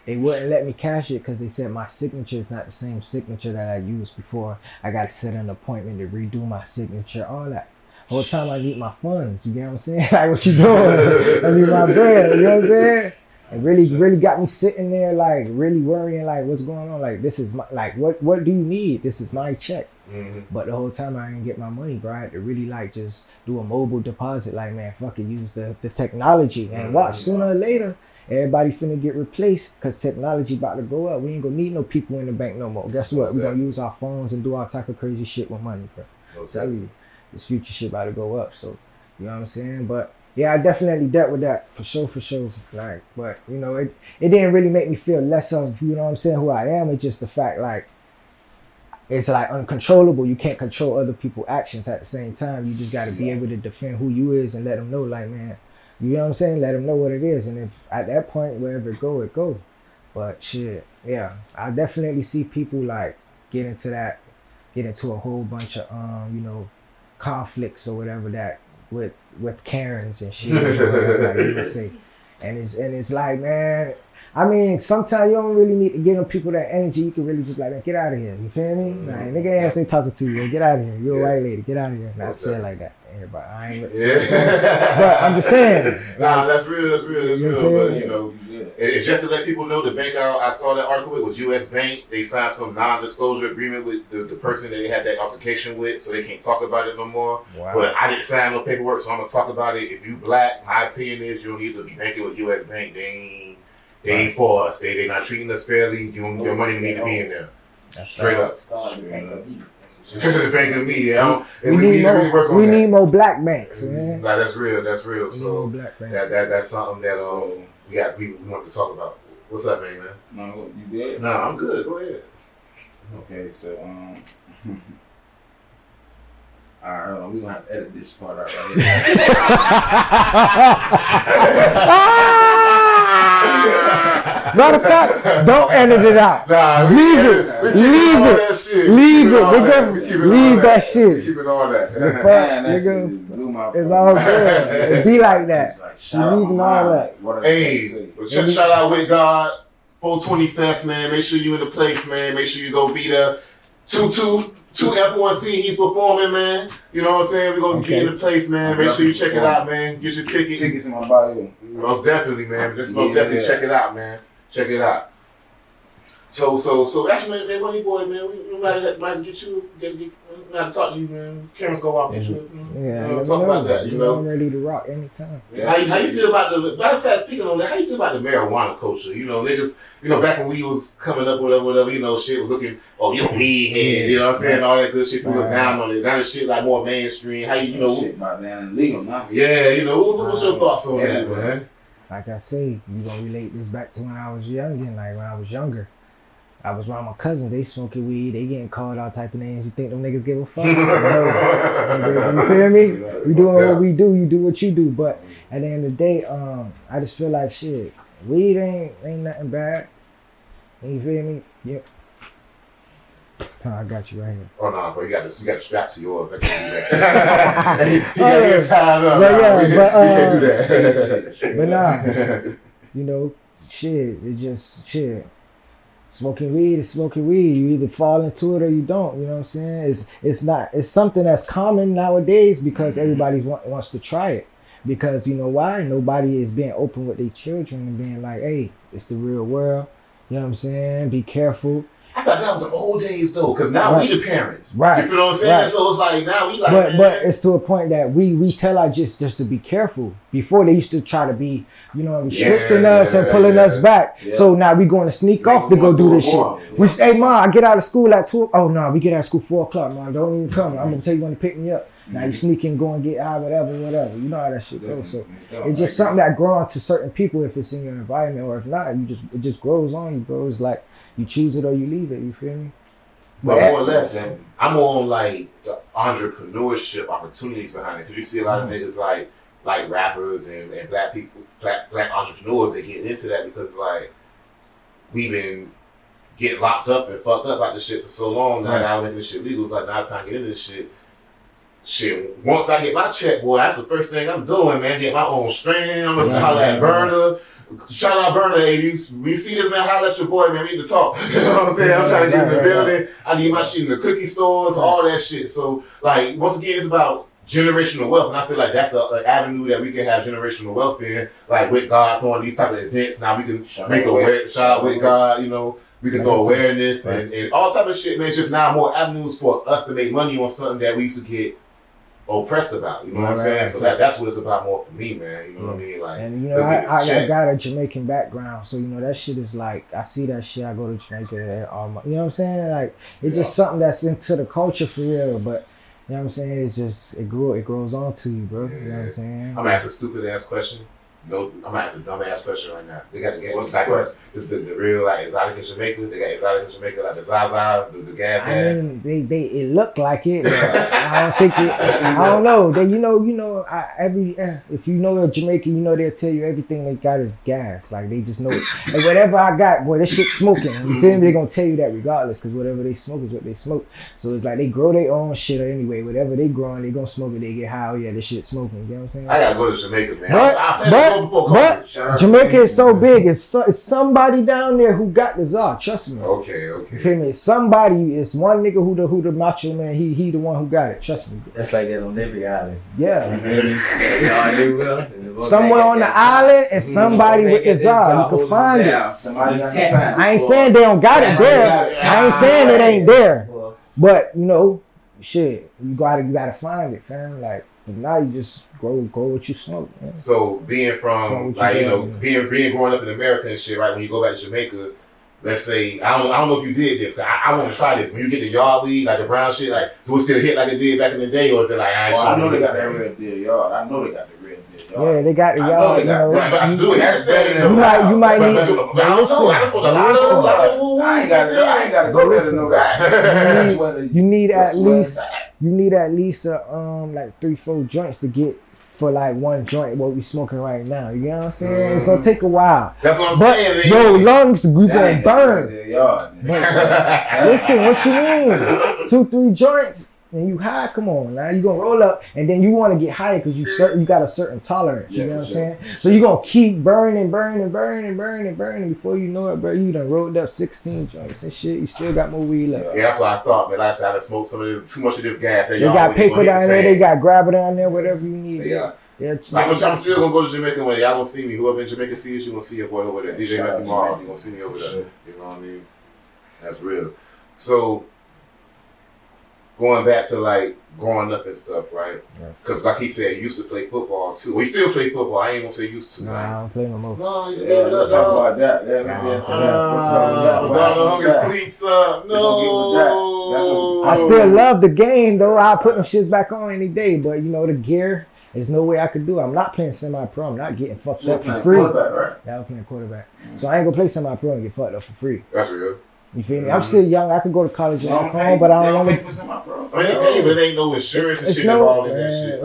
Speaker 1: They wouldn't let me cash it because they said my signature is not the same signature that I used before. I got to set an appointment to redo my signature, all that. Whole time I need my funds, you get what I'm saying? Like, what you doing? I need my bread, you know what I'm saying? It really got me sitting there, like, really worrying, like, what's going on? Like, this is my, like, what do you need? This is my check.
Speaker 4: Mm-hmm.
Speaker 1: But the whole time I didn't get my money, bro. I had to really, like, just do a mobile deposit. Like, man, fuck it, use the technology. And watch, sooner or later, everybody finna get replaced because technology about to go up. We ain't gonna need no people in the bank no more. Guess what? We're gonna use our phones and do all type of crazy shit with money, bro.
Speaker 4: Okay.
Speaker 1: Tell you, this future shit about to go up. So, you know what I'm saying? But yeah, I definitely dealt with that for sure. Like, but it didn't really make me feel less of, you know what I'm saying, who I am. It's just the fact, like, it's like uncontrollable. You can't control other people's actions at the same time. You just got to be able to defend who you is and let them know, like, man, you know what I'm saying? Let them know what it is. And if at that point, wherever it go. But shit, yeah, I definitely see people like get into a whole bunch of, conflicts or whatever that with Karens and shit. Like you say. And it's like, man, I mean, sometimes you don't really need to give them people that energy. You can really just like, man, get out of here. You feel me? Like, nigga ass ain't talking to you. Get out of here. You're a white lady. Get out of here. Not saying like that. Everybody, I ain't. You know what I'm saying? But I'm just saying.
Speaker 4: Nah, that's real. But
Speaker 1: It's
Speaker 4: just to let people know, the bank I saw that article with was U.S. Bank. They signed some non-disclosure agreement with the person that they had that altercation with, so they can't talk about it no more.
Speaker 1: Wow.
Speaker 4: But I didn't sign no paperwork, so I'm gonna talk about it. If you black, my opinion is you don't need to be banking with U.S. Bank. They ain't for us. They not treating us fairly. Your money need to be in there.
Speaker 1: That's
Speaker 4: straight up. Thanking me, yeah.
Speaker 1: We need more black banks, man.
Speaker 4: Like that's real.
Speaker 1: We
Speaker 4: So
Speaker 1: need more black banks.
Speaker 4: that's something that we want to talk about. What's up, man?
Speaker 6: No, you good?
Speaker 4: No, I'm good. Go ahead.
Speaker 6: Okay, so alright, hold on. We gonna have to edit this part out right here.
Speaker 1: Matter of fact, don't edit it out.
Speaker 4: Nah,
Speaker 1: leave it. Leave that shit.
Speaker 4: We keeping all that.
Speaker 6: Man, that shit
Speaker 1: nigga.
Speaker 6: just blew my
Speaker 1: It's all good. It be like that.
Speaker 6: Just like,
Speaker 1: You
Speaker 6: shout out
Speaker 1: leaving
Speaker 6: my
Speaker 1: all
Speaker 6: mind.
Speaker 1: that.
Speaker 6: What I
Speaker 4: Hey,
Speaker 6: say.
Speaker 4: shout out with God. 420 Fest, man. Make sure you in the place, man. Make sure you go be there. 2 F1C, he's performing, man. You know what I'm saying? We're gonna be in the place, man. Make sure you check it out, man. Get your tickets.
Speaker 6: Tickets in my bio.
Speaker 4: Most definitely, man. Most definitely check it out, man. Check it out. So actually, man, Money Boy, man, we might get you, might talk to you, man. Cameras go off, get you, talk about that, you know.
Speaker 1: I'm ready to rock anytime.
Speaker 4: How you feel about matter of fact, speaking on that, how you feel about the marijuana culture? You know, niggas, back when we was coming up, whatever, shit was looking, you a weed head, you know what I'm saying? All that good shit, people look down on it. Now the shit like more mainstream. How
Speaker 6: shit about down illegal now.
Speaker 4: Yeah, what's your thoughts on that, man?
Speaker 1: Like I say, you gonna relate this back to when I was young, and like when I was younger. I was around my cousins, they smoking weed, they getting called all type of names. You think them niggas give a fuck? No. You feel me? We doing what we do, you do what you do. But at the end of the day, I just feel like shit, weed ain't nothing bad. You feel me? Yep. I got you right here.
Speaker 4: Oh no, but you got the straps to yours. I can't do that. You gotta get tied up. We can't do that.
Speaker 1: But nah, shit, it just shit. Smoking weed is smoking weed. You either fall into it or you don't. You know what I'm saying? It's something that's common nowadays because everybody wants to try it. Because you know why? Nobody is being open with their children and being like, hey, it's the real world. You know what I'm saying? Be careful.
Speaker 4: I thought that was the old days though, because now we the parents.
Speaker 1: Right.
Speaker 4: You feel what I'm saying?
Speaker 1: Right.
Speaker 4: So it's like now we like
Speaker 1: But it's to a point that we tell our just to be careful. Before they used to try to be, restricting us and pulling us back. Yeah. So now we going to sneak off to go do this shit. Yeah. We say, Ma, I get out of school at 2. Oh no, we get out of school 4 o'clock, Ma. Don't even come. I'm gonna tell you when to pick me up. Now you sneak in, go and get high, whatever. You know how that shit goes. So it's just something that grows on to certain people if it's in your environment, or if not, it just grows on you, bro. It's like you choose it or you leave it. You feel me?
Speaker 4: But more or less, I'm on like the entrepreneurship opportunities behind it. Cause you see a lot of niggas like rappers and black people, black entrepreneurs that get into that because like we've been getting locked up and fucked up about this shit for so long. Now making this shit legal. It's like now it's time to get into this shit. Shit, once I get my check, boy, that's the first thing I'm doing, man. Get my own strand. I'm gonna holler at Burner. Shout out Burner, hey, you see this, man? Holler at your boy, man. We need to talk. You know what I'm saying? I'm trying to get in the building. I need my shit in the cookie stores, all that shit. So, like, once again, it's about generational wealth, and I feel like that's an avenue that we can have generational wealth in, like with God throwing these type of events. Now we can make shout out with God, we can throw awareness and all type of shit, man. It's just now more avenues for us to make money on something that we used to get oppressed about, you know what I'm saying? So that's what it's about more for me, man. You know what I mean? Like,
Speaker 1: and I got a Jamaican background, so that shit is like I see that shit. I go to Jamaica all my, you know what I'm saying? Like it's just something that's into the culture for real, but. You know what I'm saying? It's just it grows on to you, bro. You know what I'm saying?
Speaker 4: I'm gonna ask a stupid ass question. No, I'm gonna ask a dumb ass question right now. They got the gas.
Speaker 6: What's the question?
Speaker 4: The real like exotic in Jamaica. They got exotic in Jamaica like the Zaza, the gas ass.
Speaker 1: I mean, they it looked like it. But I don't think it. I don't know. They if you know a Jamaican, they'll tell you everything they got is gas. Like they just know it. And whatever I got, boy, this shit smoking. You feel me? They gonna tell you that regardless, because whatever they smoke is what they smoke. So it's like they grow their own shit anyway. Whatever they growing, they gonna smoke it. They get high. Oh yeah, this shit smoking. You know what I'm saying?
Speaker 4: I gotta go to Jamaica, man.
Speaker 1: But Jamaica is so big. It's somebody down there who got the czar. Trust me.
Speaker 4: Okay.
Speaker 1: You feel me? Somebody. It's one nigga who the macho man. He the one who got it. Trust me.
Speaker 7: That's like that on every island.
Speaker 1: Yeah. Somewhere on the island is somebody with the czar. You can find it. I ain't saying they don't got it there. I ain't saying it ain't there. But shit, you gotta find it, fam. Like. But now you just go what you smoke, man.
Speaker 4: So being from being growing up in America and shit, right? When you go back to Jamaica, let's say, I don't know if you did this. I want to try this. When you get the yard weed, like the brown shit, like, do it still hit like it did back in the day, or is it like,
Speaker 6: I know they got that real deal yard. I know they got the real deal yard.
Speaker 1: Yeah, they got the yard. You know,
Speaker 4: but I'm doing
Speaker 6: That's
Speaker 4: that.
Speaker 6: better than
Speaker 1: you might need.
Speaker 4: But I don't know. I just want a lot of
Speaker 6: I ain't got to go there to know that.
Speaker 1: You need at least like 3-4 joints to get for like one joint what we smoking right now. You know what I'm saying? It's gonna take a while.
Speaker 4: That's what I'm saying.
Speaker 1: Yo, lungs we gonna burn.
Speaker 6: Yard.
Speaker 1: Listen, what you mean? 2-3 joints and you high? Come on, now you gonna roll up and then you want to get higher because you got a certain tolerance. You know what I'm saying? So you gonna keep burning before you know it, bro. You done rolled up 16 joints and shit. You still got more weed left.
Speaker 4: Yeah, that's what I thought, man. Like I said, I done smoked too much of this gas.
Speaker 1: They got paper down there. They got grabber down there. Whatever you need.
Speaker 4: Yeah.
Speaker 1: Yeah,
Speaker 4: I'm still gonna go to Jamaica when y'all gonna see me. Whoever in Jamaica sees you gonna see your boy over there. DJ Messi Mar, you gonna see me over there. You know what I mean? That's real. So going back to like growing up and stuff, right? Because like he said, he used to play football too. We still play football. I ain't gonna say used to.
Speaker 1: Nah, I don't play no more.
Speaker 4: No, you
Speaker 6: let's talk about that. No.
Speaker 1: I still love the game though. I put them shits back on any day, but you know the gear. There's no way I could do it. I'm not playing semi-pro. I'm not getting fucked up for free.
Speaker 6: Right?
Speaker 1: Yeah, I'm playing quarterback. So I ain't gonna play semi-pro and get fucked up for free.
Speaker 4: That's real.
Speaker 1: You feel me? I'm still young. I could go to college and home, but I don't want to.
Speaker 4: I mean, but it ain't no insurance and shit involved in that shit.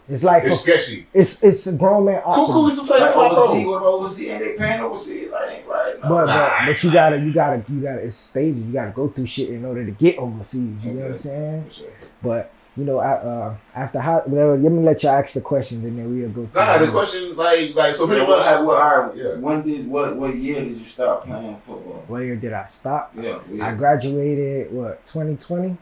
Speaker 4: It's sketchy.
Speaker 1: It's a grown man.
Speaker 4: Cool used to play
Speaker 6: overseas. What overseas? Ain't they paying overseas? Like ain't right. No.
Speaker 1: But you gotta. It's stages. You gotta go through shit in order to get overseas. You know what I'm saying? But. You know, after how, let me let y'all ask the questions and then we'll go to
Speaker 4: the question, like, so pretty much.
Speaker 6: What year did you start playing football?
Speaker 1: What year did I stop?
Speaker 6: Yeah.
Speaker 1: I graduated, 2020?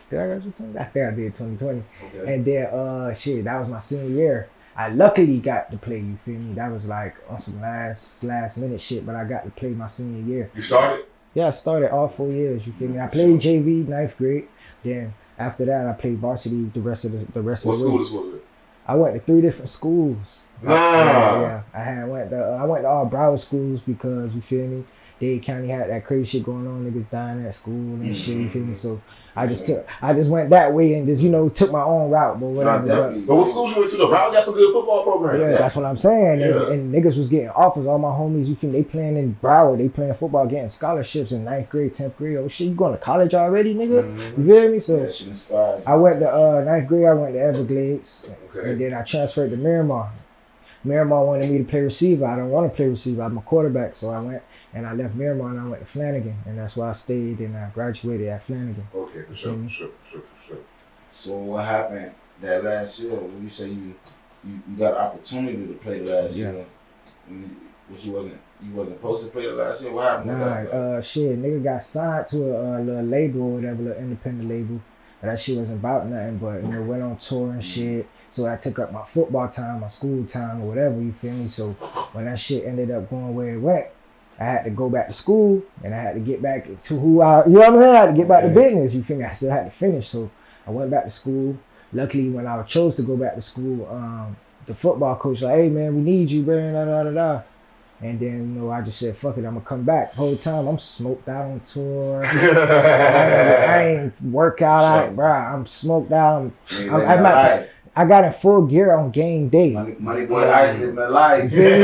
Speaker 1: Did I graduate 2020? I think I did 2020. Okay. And then, that was my senior year. I luckily got to play, you feel me? That was like on some last minute shit, but I got to play my senior year.
Speaker 4: You started?
Speaker 1: Yeah, I started all 4 years, you feel me? I played JV, 9th grade, then after that, I played varsity the rest of the week.
Speaker 4: What school was it?
Speaker 1: I went to 3 different schools. Yeah. I went to all Broward schools because you feel me. Dade County had that crazy shit going on, niggas dying at school and shit. You feel me? So I just went that way and just took my own route, but whatever.
Speaker 4: But what schools you went to though? Broward got some good football program.
Speaker 1: Yeah, that's what I'm saying. And niggas was getting offers. All my homies, you feel me? They playing in Broward. They playing football, getting scholarships in 9th grade, 10th grade. Oh shit, you going to college already, nigga? You feel me? So I went to 9th grade. I went to Everglades, and then I transferred to Miramar. Miramar wanted me to play receiver. I don't want to play receiver. I'm a quarterback, so I went. And I left Miramar and I went to Flanagan, and that's why I stayed and I graduated at Flanagan.
Speaker 4: Okay, for sure.
Speaker 6: So what happened that last year when you say you got opportunity to play the last year, but you wasn't supposed to play the last year? What happened?
Speaker 1: Nigga got signed to a little label or whatever, little independent label. But that shit wasn't about nothing, but went on tour and shit. So I took up my football time, my school time, or whatever, you feel me? So when that shit ended up going where it went, I had to go back to school and I had to get back to who I, you know what I'm saying? I had to get back to business, you feel me? I still had to finish. So I went back to school. Luckily, when I chose to go back to school, the football coach like, hey man, we need you, man, And then, I just said, fuck it, I'm gonna come back. The whole time, I'm smoked out on tour. I ain't work out, I'm smoked out. I got in full gear on game day.
Speaker 6: Money boy, Ice living a life.
Speaker 1: You feel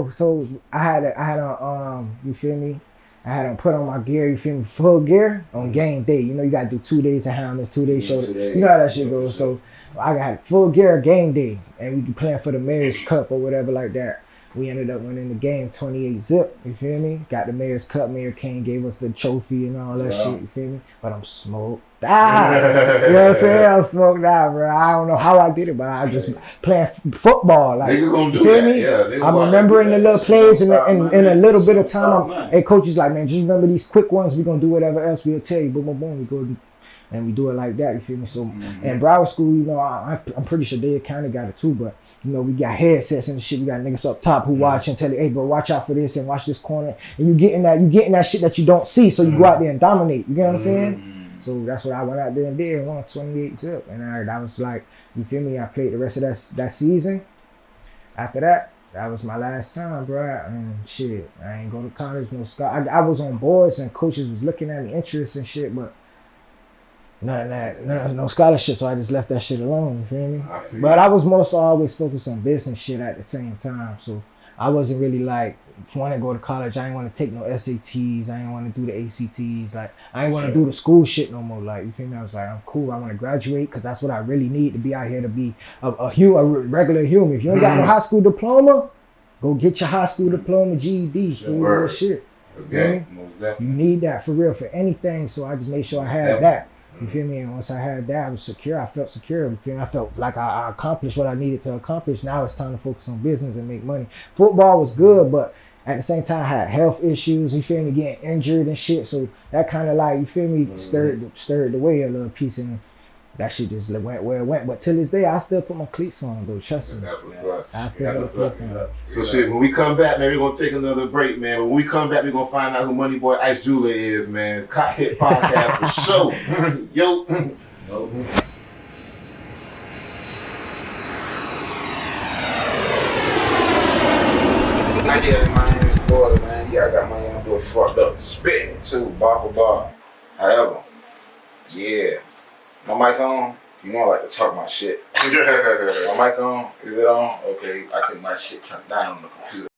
Speaker 1: me? So I had on, you feel me? I had to put on my gear, you feel me? Full gear on game day. You gotta do 2 days of helmet, 2 days shoulder. You know how that shit goes. So I got full gear game day, and we be playing for the Mayor's Cup or whatever like that. We ended up winning the game 28-0, you feel me? Got the Mayor's Cup, Mayor King gave us the trophy and all that shit, you feel me? But I'm smoked out. You know what I'm saying? I'm smoked out, bro. I don't know how I did it, but I just playing football. Like, you feel me? Yeah, I'm remembering the little plays in a little bit of time. Hey, coach is like, man, just remember these quick ones. We're going to do whatever else we'll tell you. Boom, boom, boom. We go and we do it like that, you feel me? So, and Broward School, I'm pretty sure they kind of got it too, but we got headsets and shit. We got niggas up top who watch and tell you, hey, bro, watch out for this and watch this corner. And you getting that shit that you don't see. So you go out there and dominate. You get what I'm saying? So that's what I went out there and did. Won 28-0. And I was like, you feel me? I played the rest of that season. After that, that was my last time, bro. And shit, I ain't go to college, no scholarship. I was on boards and coaches was looking at me, interest and shit, but no scholarship, so I just left that shit alone. You feel me? But I was more so always focused on business shit at the same time, so I wasn't really like want to go to college. I ain't want to take no SATs. I ain't want to do the ACTs. Like I ain't want to do the school shit no more. Like you feel me? I was like, I'm cool. I want to graduate because that's what I really need to be out here to be a regular human. If you ain't got no high school diploma, go get your high school diploma, GED, real shit. You need that for real for anything. So I just made sure I had that. You feel me? And once I had that, I was secure. I felt secure. You feel me? I felt like I accomplished what I needed to accomplish. Now it's time to focus on business and make money. Football was good, but at the same time, I had health issues. You feel me? Getting injured and shit. So that kind of like, you feel me? Stirred the way a little piece, and that shit just went where it went. But till this day, I still put my cleats on, though. Trust me.
Speaker 4: That's what's up.
Speaker 1: I still put my cleats on.
Speaker 4: So shit, when we come back, man, we're gonna take another break, man. But when we come back, we're gonna find out who Money Boy Ice Jeweler is, man. Cockpit podcast for sure. Yo.
Speaker 6: I get in Miami, Florida, man. Yeah, I got my young boy fucked up, spitting it too, bar for bar. However, yeah. My mic on? You know I like to talk my shit. My mic on? Is it on? Okay, I think my shit turned down on the computer.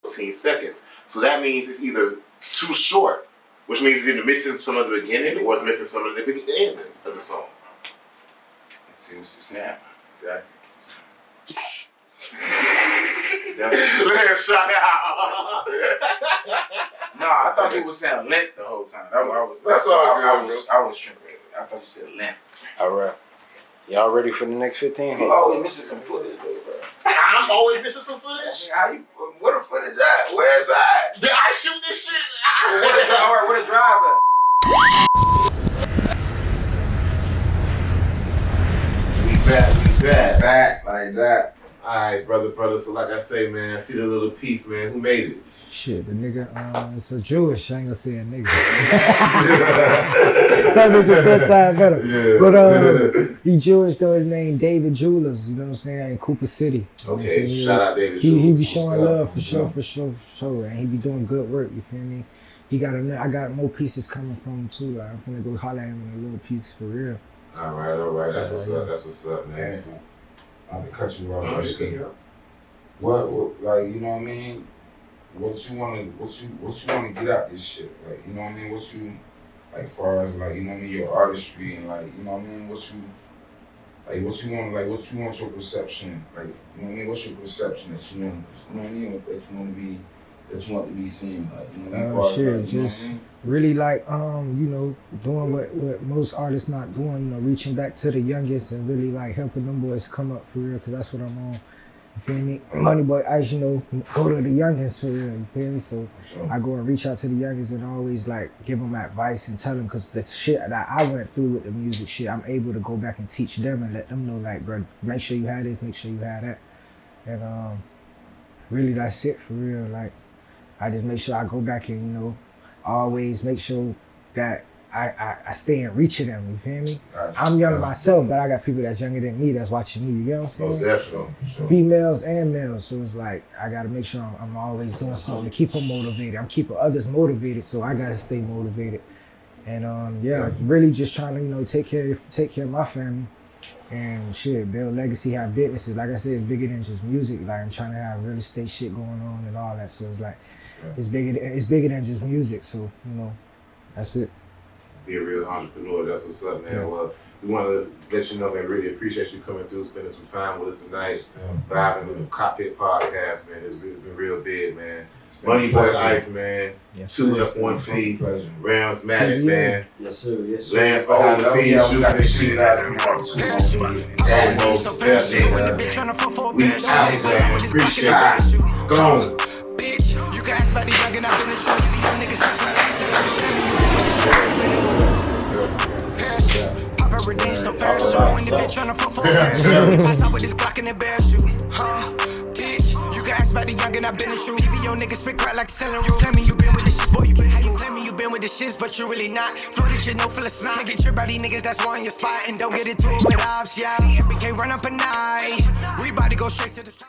Speaker 4: 15 seconds. So that means it's either too short, which means it's either missing some of the beginning or it's missing some of the ending of the song.
Speaker 6: Let's see what you're saying. Exactly.
Speaker 4: Man, shout out.
Speaker 6: No, I thought you was saying length the whole time.
Speaker 4: That's all
Speaker 6: I was tripping. I thought you said length.
Speaker 1: All right. Y'all ready for the next 15?
Speaker 6: You always missing some footage, though, bro.
Speaker 4: I'm always missing some footage.
Speaker 6: How you? Where the footage at? Where's that?
Speaker 4: Did I shoot this shit?
Speaker 6: Where the drive at?
Speaker 4: We back.
Speaker 6: Like that.
Speaker 4: Alright, brother. So like I say, man, I see the little piece, man. Who made it?
Speaker 1: Shit, the nigga, it's a Jewish. I ain't gonna say a nigga. That nigga 10 times better.
Speaker 4: Yeah.
Speaker 1: But he Jewish though. His name David Jewelers. You know what I'm saying? In Cooper City.
Speaker 4: Okay, shout out David
Speaker 1: Jewelers. He be
Speaker 4: Jewelers.
Speaker 1: showing love for sure, and he be doing good work. You feel me? I got more pieces coming from him too. Like, I'm finna go holler at him in a little piece for real.
Speaker 4: All right. That's what's up, man.
Speaker 6: Not to cut you off. What, like, you know what I mean? What you wanna get out this shit? Like, you know what I mean? What you, like, far as like, you know what I mean, your artistry and like, you know what I mean? What you want your perception? Like, you know what I mean? What's your perception that you want? You know what I mean? That you want to be seen, like, you know what I mean?
Speaker 1: Just really like doing what most artists not doing, reaching back to the youngest and really like helping them boys come up for real, because that's what I'm on. You feel me? Money Boy Ice, go to the youngest for real. You feel me? So I go and reach out to the youngest and always like give them advice and tell them, because the shit that I went through with the music shit, I'm able to go back and teach them and let them know, like, bro, make sure you have this, make sure you have that, and really that's it for real. Like, I just make sure I go back and, always make sure that I stay in reach of them, you feel me? Gotcha. I'm young myself, but I got people that's younger than me that's watching me, you get what I'm saying?
Speaker 4: Most definitely. Sure.
Speaker 1: Females and males, so it's like, I gotta make sure I'm always doing something to keep them motivated. I'm keeping others motivated, so I gotta stay motivated. And really just trying to, take care of my family. And shit, build legacy, have businesses. Like I said, it's bigger than just music. Like, I'm trying to have real estate shit going on and all that. So it's like, it's bigger than just music. So, that's it.
Speaker 4: Be a real entrepreneur. That's what's up, man. Yeah. Well, we want to let you know, man, really appreciate you coming through, spending some time with us tonight, vibing with the Cockpit podcast, man. It's been real big, man. Money Boy Ice, man.
Speaker 1: Yes,
Speaker 4: 2F1C, Rams Matic, man.
Speaker 7: Yes, sir.
Speaker 4: Lance behind the scenes, shooting and shit. Almost definitely. We out there. Appreciate it. Gone.
Speaker 5: You can ask about the young and I've been in trouble. Young niggas act like Papa redeems no parachute. When the bitch tryna fuck for a parachute. Pass out with this Glock in the bare shoe. Bitch, you can ask about the young and I've been in trouble. Even your niggas spit crack like selling. You tell me you been with the shits, boy, you been. You claim me you been with the shits, but you really not. Floated your no full of snot. Get your body niggas that's wanting your spot and don't get into it with ops, yeah. See, we can't run up a night. We about to go straight to the top.